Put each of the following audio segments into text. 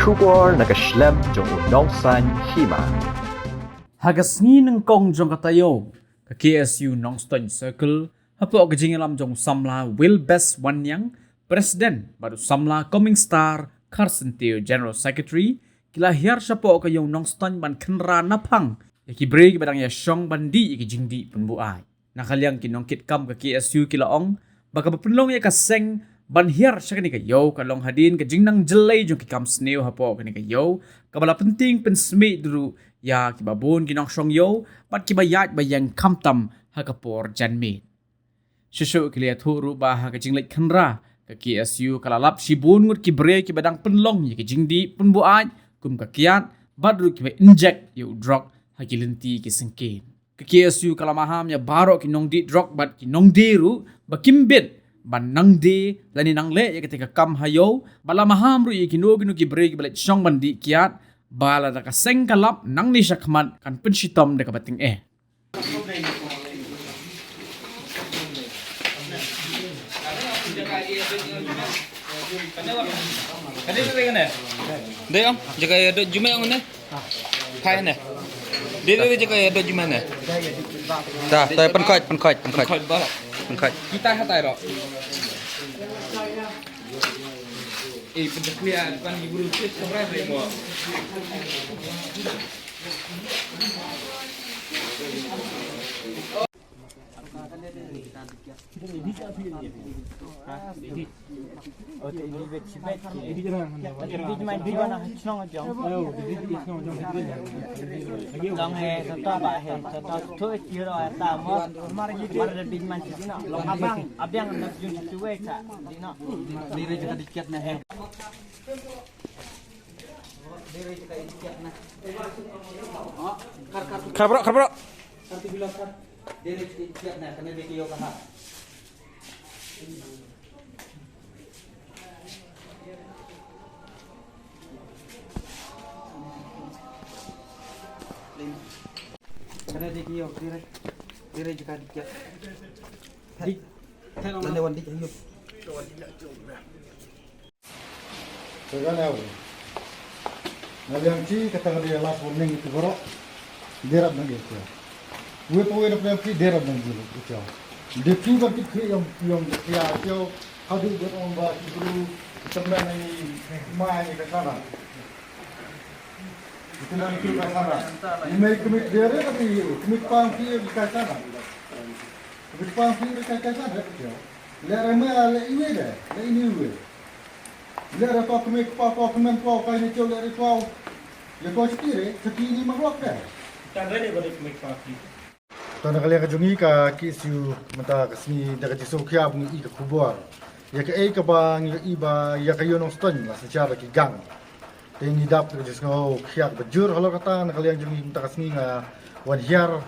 Shubor nakaslem jong unongsan hima. Hagasngi ng kong jong katayo ka KSU Nongstoin Circle hapo kajing alam jong samla Will Best Wanyang President baru samla Coming Star Carson Teo General Secretary kilahir siya po kayong Nongstoin ban kenra napang yakibrig badang ya syong bandi ikijingdi punbuay nakaliang kinongkit kam ka KSU kilaong baka bapunlong ya kaseng banhir siya kani kayo kalong hadin kajing nang jelay jong kikam sneo hapo kani kayo kabala penting pensmi dulu ya kibabun ginong syong yo pat kibayat bayang kamtam hakapor janmi Shushu kiliat huru bah kajing lek kanra ka KSU kalalap sibun ngut kibre kibadang penlong ya kajing di punbuat kum kakiat badru kiba inject yu drug hakilenti kisengkin ka KSU kalamaham ya baro kinong di drug bat kinong deru bakimbit ban nang de lani nang le ya ketika kam hayo bala maham ru ikino ginu kibre kibalet syong bandi kiat bala da kaseng kalap nang ni syakmat kan penshitom de kabating Ada tu kan eh? Dek ang jaga ada Jumat yang mana? Hai ne. Dek tu jaga ada Jumat ne. Dah, tay penkait. Kau balak. Penkait. Kita hatai ro. Pendekian kan ibu rupiah seberapa ribu? Karbro. Kada di kiyo dire jika dikiat. Dik lande wan dik ayub. Sekarang Naliang ci kata dia last warning itu borok derap nang gitu. Gue pun ada plan derap nang gitu itu. Dia tu kan yang dia itu hadu buat orang buat itu teman ini mai ke sana. Itu nang itu ke sana. Ini kemik dia tapi kemik pang pi ke sana. Kemik pang pi ke sana itu. Lera mai le ini dah, le ini gue. Lera kau kemik kau kemen kau kau ini cakap lera kau. Ya kau sendiri, sekini mahluk dah. Tanda kalian kajungi ka KSU mata kasni daga jiso kya bungi ka kubor. Ya ka ka bang ya iba ya kayo nong ston mas secara ki gang. Tengi dap ka jiso kya bajur halo kata na kalian jungi mata kasni nga wan hiar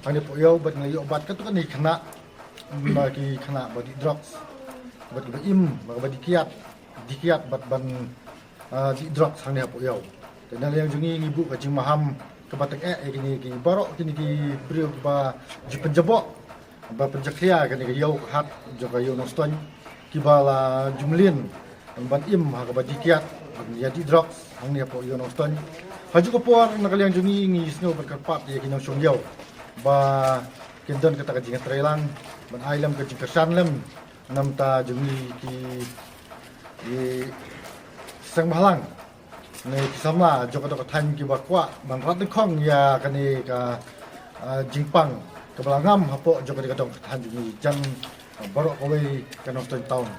ani po yo bat ngayo obat ka to kan ni kena bagi kena body drugs. Bat ka im bagi dikiat bat ban di drugs hang ni po yo. Dan kalian jungi ibu ka jimaham kebatek kini ki barok kini ki brio ba penjebok ba penjaklia kini ki yau hat joka yau noston ki bala jumlin ban im ha ba dikiat jadi drugs hang ni po yau noston haju ko por na kalian jungi ngi snow berkarpat ya kini syong yau ba kendon kata ka jinga trailang ban ailam ka jinga sanlem nam ta jungi ki sang balang ni kisama joko doko tan ki bakwa bang rat kong ya kani ka jingpang ke belangam hapo joko doko tan ni jan borok kowe kanong tahun